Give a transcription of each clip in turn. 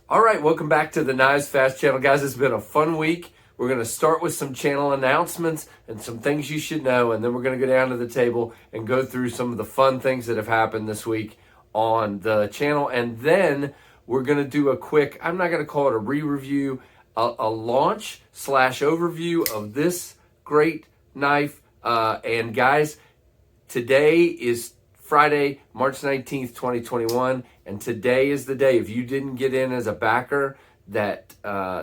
All right, welcome back to the KnivesFAST channel. Guys, it's been a fun week. We're going to start with some channel announcements and some things you should know, and then we're going to go down to the table and go through some of the fun things that have happened this week on the channel. And then we're going to do a quick, I'm not going to call it a re-review, a launch / overview of this great knife. And guys, today is Friday, March 19th, 2021, and today is the day, if you didn't get in as a backer, that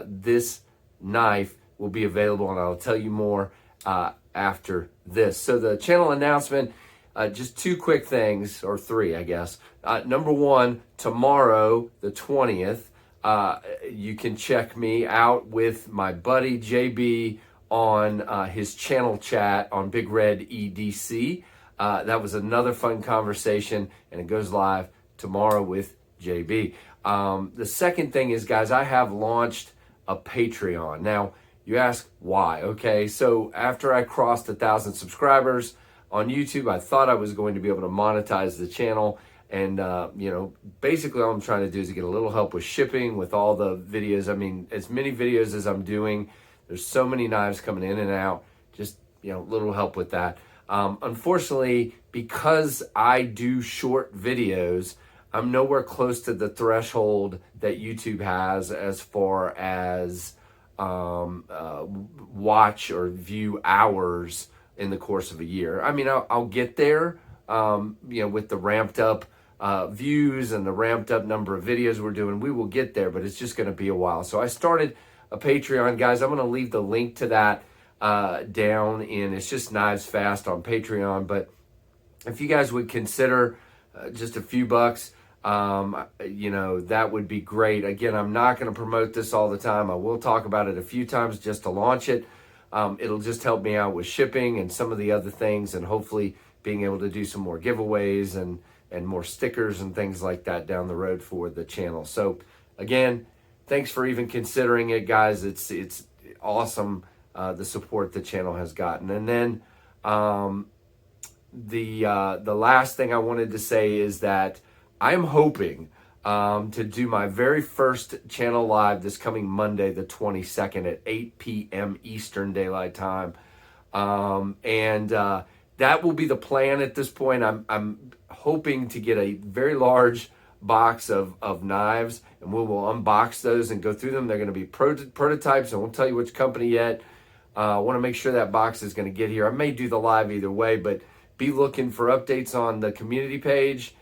this knife will be available, and I'll tell you more after this. So the channel announcement, just two quick things, or three, I guess. Number one, tomorrow, the 20th, you can check me out with my buddy JB on his channel chat on Big Red EDC. That was another fun conversation, and it goes live tomorrow with JB. The second thing is, guys, I have launched a Patreon. Now, you ask why, okay? So after I crossed 1,000 subscribers on YouTube, I thought I was going to be able to monetize the channel. And, basically all I'm trying to do is get a little help with shipping, with all the videos. I mean, as many videos as I'm doing, there's so many knives coming in and out, just, little help with that. Unfortunately, because I do short videos, I'm nowhere close to the threshold that YouTube has as far as watch or view hours in the course of a year. I mean, I'll get there, with the ramped up views and the ramped up number of videos we're doing. We will get there, but it's just going to be a while. So I started a Patreon, guys. I'm going to leave the link to that down in, it's just KnivesFAST on Patreon. But if you guys would consider just a few bucks, that would be great. Again, I'm not going to promote this all the time. I will talk about it a few times just to launch it. It'll just help me out with shipping and some of the other things, and hopefully being able to do some more giveaways and more stickers and things like that down the road for the channel. So again, thanks for even considering it, guys. It's awesome, the support the channel has gotten. And then the last thing I wanted to say is that I'm hoping to do my very first channel live this coming Monday, the 22nd at 8 p.m. Eastern Daylight Time. That will be the plan at this point. I'm hoping to get a very large box of knives, and we will unbox those and go through them. They're going to be prototypes. I won't tell you which company yet. I want to make sure that box is going to get here. I may do the live either way, but be looking for updates on the community page.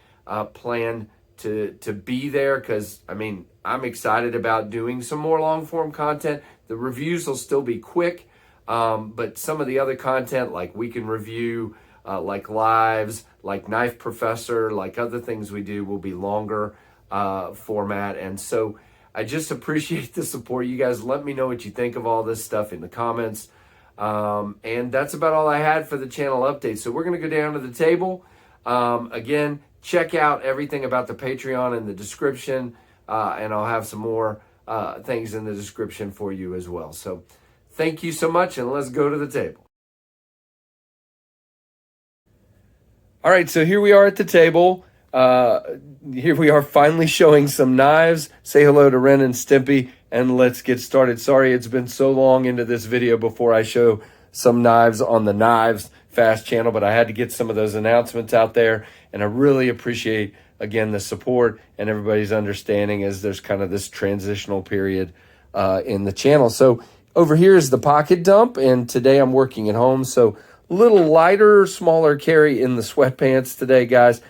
Plan to be there, because I'm excited about doing some more long form content. The reviews will still be quick, but some of the other content, like we can review, like lives, like Knife Professor, like other things we do, will be longer format. And so I just appreciate the support. You guys let me know what you think of all this stuff in the comments. And that's about all I had for the channel update. So we're going to go down to the table. Again, check out everything about the Patreon in the description, and I'll have some more things in the description for you as well. So thank you so much, and let's go to the table. All right, so here we are at the table. Here we are finally showing some knives. Say hello to Ren and Stimpy, and let's get started. Sorry it's been so long into this video before I show some knives on the KnivesFAST channel, but I had to get some of those announcements out there, and I really appreciate, again, the support and everybody's understanding as there's kind of this transitional period in the channel. So over here is the pocket dump, and today I'm working at home, so a little lighter, smaller carry in the sweatpants today, guys.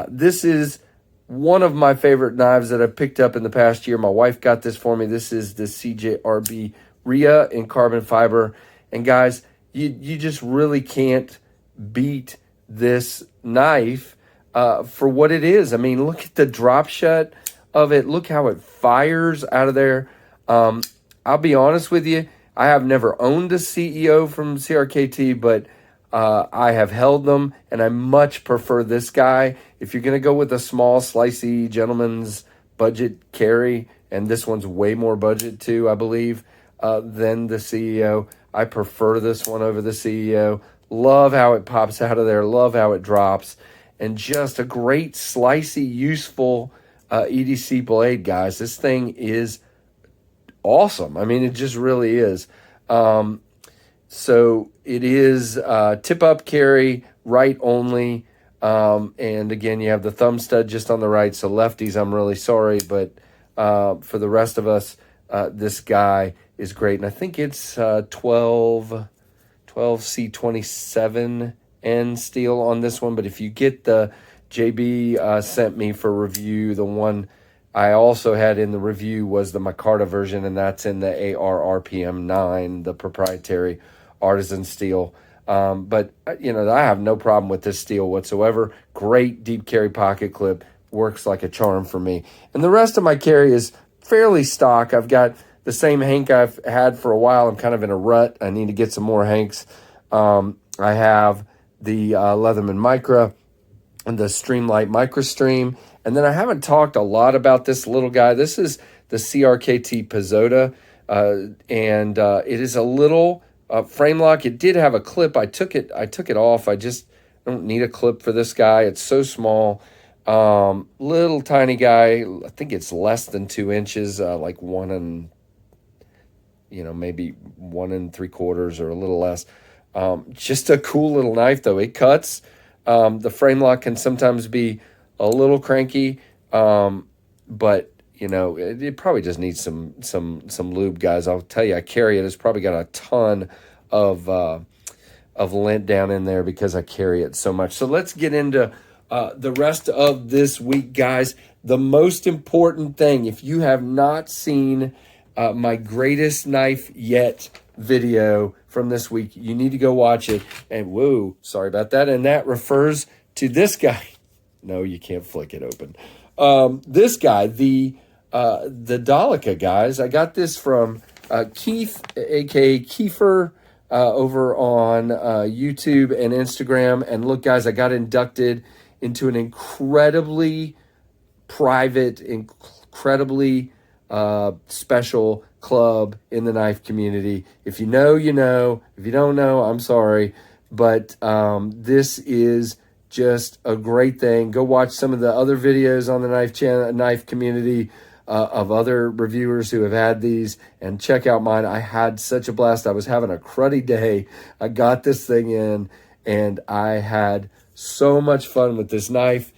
This is one of my favorite knives that I've picked up in the past year. My wife got this for me. This is the CJRB Rhea in carbon fiber. And guys, you just really can't beat this knife for what it is. I mean, look at the drop shut of it. Look how it fires out of there. I'll be honest with you. I have never owned a CEO from CRKT, but I have held them, and I much prefer this guy. If you're going to go with a small, slicey, gentleman's budget carry, and this one's way more budget too, I believe, than the CEO, I prefer this one over the CEO. Love how it pops out of there. Love how it drops. And just a great, slicey, useful EDC blade, guys. This thing is awesome. I mean, it just really is. So it is tip up carry, right only. And again, you have the thumb stud just on the right. So lefties, I'm really sorry, but for the rest of us, this guy is great. And I think it's 12C27N steel on this one. But if you get the JB sent me for review, the one I also had in the review was the Micarta version, and that's in the AR RPM 9, the proprietary artisan steel. But, you know, I have no problem with this steel whatsoever. Great deep carry pocket clip. Works like a charm for me. And the rest of my carry is fairly stock. I've got the same Hank I've had for a while. I'm kind of in a rut. I need to get some more Hanks. I have the Leatherman Micra and the Streamlight Microstream. And then I haven't talked a lot about this little guy. This is the Krkt Pizota. And it is a little frame lock. It did have a clip. I took it off. I don't need a clip for this guy. It's so small. Little tiny guy. I think it's less than 2 inches, like maybe 1 3/4 or a little less. Just a cool little knife though. It cuts. The frame lock can sometimes be a little cranky, but you know, it probably just needs some lube, guys. I'll tell you, I carry it. It's probably got a ton of lint down in there because I carry it so much. So let's get into the rest of this week, guys. The most important thing, if you have not seen my greatest knife yet video from this week, you need to go watch it. And whoa, sorry about that. And that refers to this guy. No, you can't flick it open. This guy, the Dolica, guys. I got this from Keith, aka Kiefer, over on YouTube and Instagram. And look, guys, I got inducted into an incredibly private, incredibly special club in the knife community. If you know, you know. If you don't know, I'm sorry. But this is just a great thing. Go watch some of the other videos on the knife community of other reviewers who have had these, and check out mine. I had such a blast. I was having a cruddy day. I got this thing in, and I had so much fun with this knife.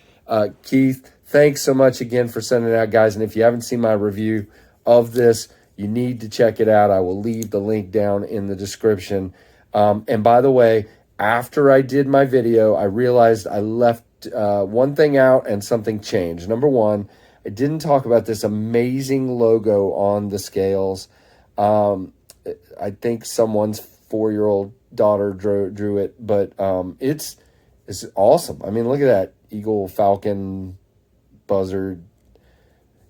Keith, thanks so much again for sending it out, guys. And if you haven't seen my review of this, you need to check it out. I will leave the link down in the description. And by the way, after I did my video, I realized I left one thing out and something changed. Number one, I didn't talk about this amazing logo on the scales. I think someone's 4-year-old daughter drew it, but it's awesome. I mean, look at that. Eagle, falcon, buzzard.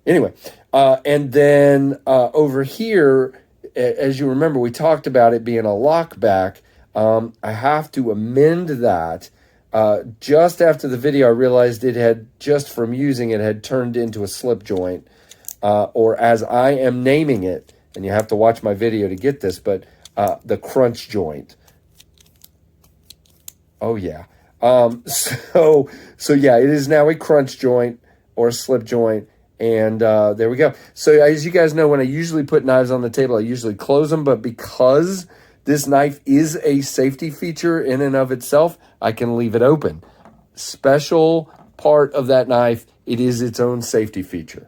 Anyway, and then over here, as you remember, we talked about it being a lockback. I have to amend that. Just after the video, I realized it had, just from using it, had turned into a slip joint, or as I am naming it, and you have to watch my video to get this, but the crunch joint. Oh, yeah. So yeah, it is now a crunch joint or a slip joint. And there we go. So as you guys know, when I usually put knives on the table, I usually close them. But because this knife is a safety feature in and of itself, I can leave it open. Special part of that knife, it is its own safety feature.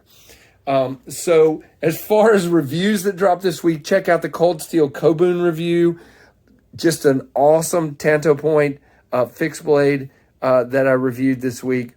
So as far as reviews that dropped this week, check out the Cold Steel Kobun review. Just an awesome Tanto Point fixed blade that I reviewed this week.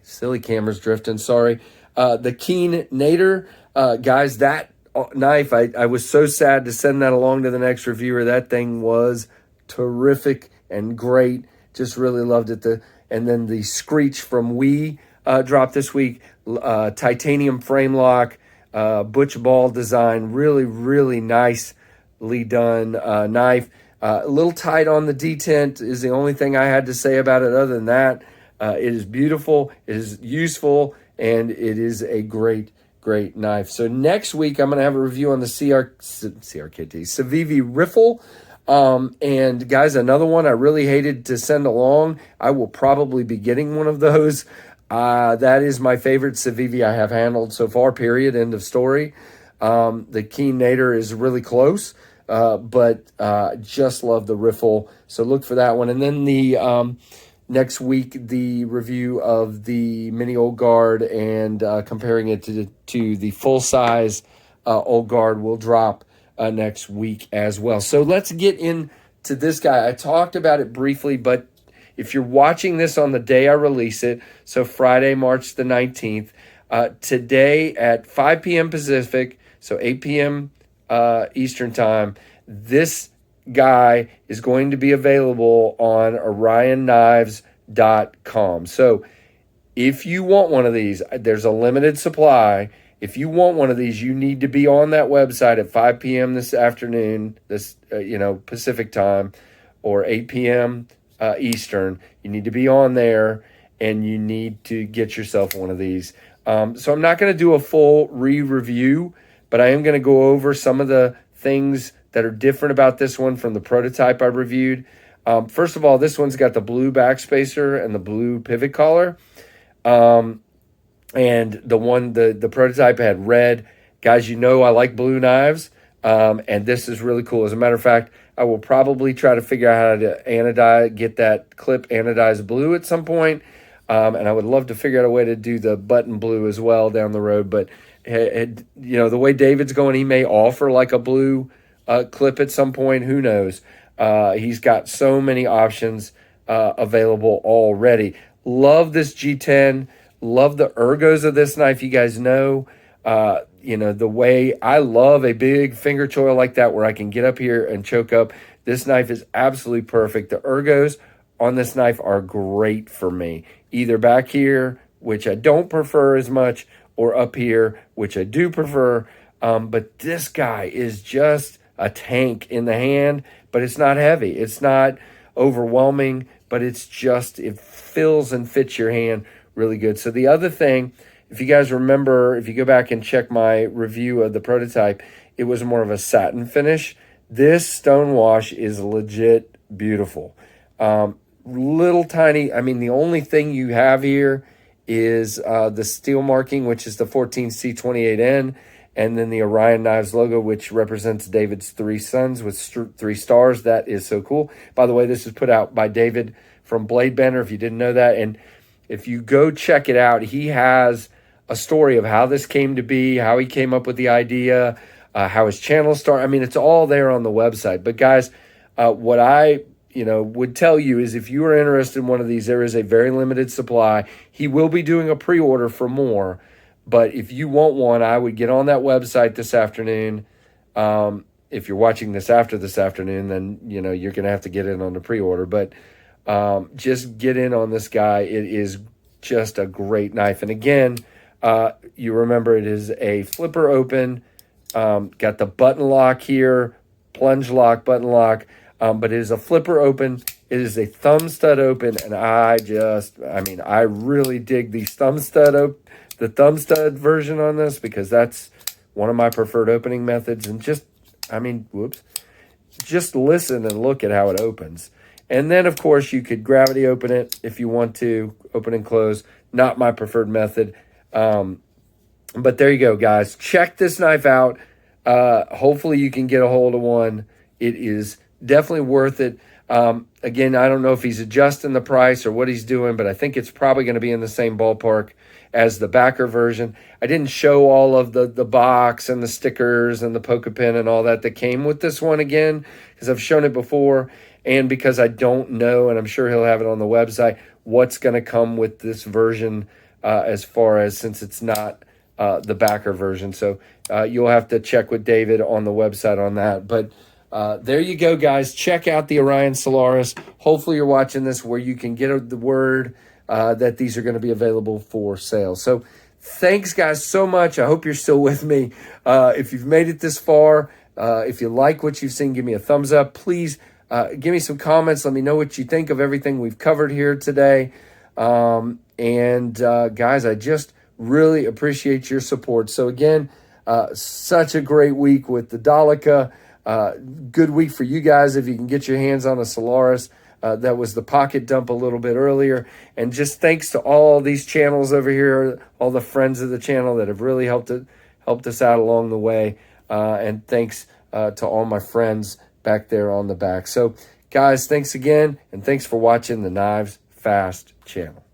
Silly camera's drifting, sorry. The Keen Nader, guys, that knife, I was so sad to send that along to the next reviewer. That thing was terrific and great. Just really loved it. And then the Screech from We dropped this week. Titanium frame lock, butch ball design. Really, really nicely done knife. A little tight on the detent is the only thing I had to say about it. Other than that, it is beautiful, it is useful, and it is a great knife. So next week, I'm going to have a review on the CRKT Civivi Riffle. And guys, another one I really hated to send along. I will probably be getting one of those. That is my favorite Civivi I have handled so far, period, end of story. The Keen Nader is really close, but just love the riffle. So look for that one. And then the next week, the review of the mini Old Guard and comparing it to the full-size Old Guard will drop next week as well. So let's get into this guy. I talked about it briefly, but if you're watching this on the day I release it, so Friday, March the 19th, today at 5 p.m. Pacific, so 8 p.m. Eastern Time, this guy is going to be available on OrionKnives.com. So if you want one of these, there's a limited supply. If you want one of these, you need to be on that website at 5 p.m. this afternoon, Pacific time, or 8 p.m. Eastern. You need to be on there, and you need to get yourself one of these. So I'm not going to do a full re-review, but I am going to go over some of the things that are different about this one from the prototype I reviewed. First of all, this one's got the blue backspacer and the blue pivot collar. And the prototype had red. Guys, I like blue knives, and this is really cool. As a matter of fact, I will probably try to figure out how to get that clip anodized blue at some point, and I would love to figure out a way to do the button blue as well down the road. But the way David's going, he may offer like a blue clip at some point. Who knows? He's got so many options available already. Love this G10. Love the ergos of this knife. You guys know, the way I love a big finger choil like that where I can get up here and choke up. This knife is absolutely perfect. The ergos on this knife are great for me. Either back here, which I don't prefer as much, or up here, which I do prefer. But this guy is just a tank in the hand, but it's not heavy. It's not overwhelming, but it fills and fits your hand really good. So the other thing, if you guys remember, if you go back and check my review of the prototype, it was more of a satin finish. This stone wash is legit beautiful. Little tiny, the only thing you have here is the steel marking, which is the 14C28N, and then the Orion Knives logo, which represents David's three sons with 3 stars. That is so cool. By the way, this is put out by David from Blade Bender, if you didn't know that. And if you go check it out, he has a story of how this came to be, how he came up with the idea, how his channel started. It's all there on the website. But guys, what I would tell you is if you are interested in one of these, there is a very limited supply. He will be doing a pre-order for more. But if you want one, I would get on that website this afternoon. If you're watching this after this afternoon, then you're going to have to get in on the pre-order. But just get in on this guy. It is just a great knife. And again, you remember it is a flipper open, got the button lock here, plunge lock, button lock, but it is a flipper open. It is a thumb stud open, and I really dig the thumb stud version on this because that's one of my preferred opening methods. And just listen and look at how it opens. And then, of course, you could gravity open it if you want to, open and close. Not my preferred method. But there you go, guys. Check this knife out. Hopefully you can get a hold of one. It is definitely worth it. Again, I don't know if he's adjusting the price or what he's doing, but I think it's probably going to be in the same ballpark as the backer version. I didn't show all of the box and the stickers and the polka pin and all that came with this one again, because I've shown it before. And because I don't know, and I'm sure he'll have it on the website, what's going to come with this version as far as, since it's not the backer version. So you'll have to check with David on the website on that. But there you go, guys. Check out the Orion Solaris. Hopefully you're watching this where you can get the word that these are going to be available for sale. So thanks, guys, so much. I hope you're still with me. If you've made it this far, if you like what you've seen, give me a thumbs up. Please give me some comments. Let me know what you think of everything we've covered here today. Guys, I just really appreciate your support. So again, such a great week with the Dolica. Good week for you guys if you can get your hands on a Solaris. that was the pocket dump a little bit earlier. And just thanks to all these channels over here, all the friends of the channel that have really helped us out along the way. And thanks to all my friends back there on the back. So guys, thanks again, and thanks for watching the KnivesFAST channel.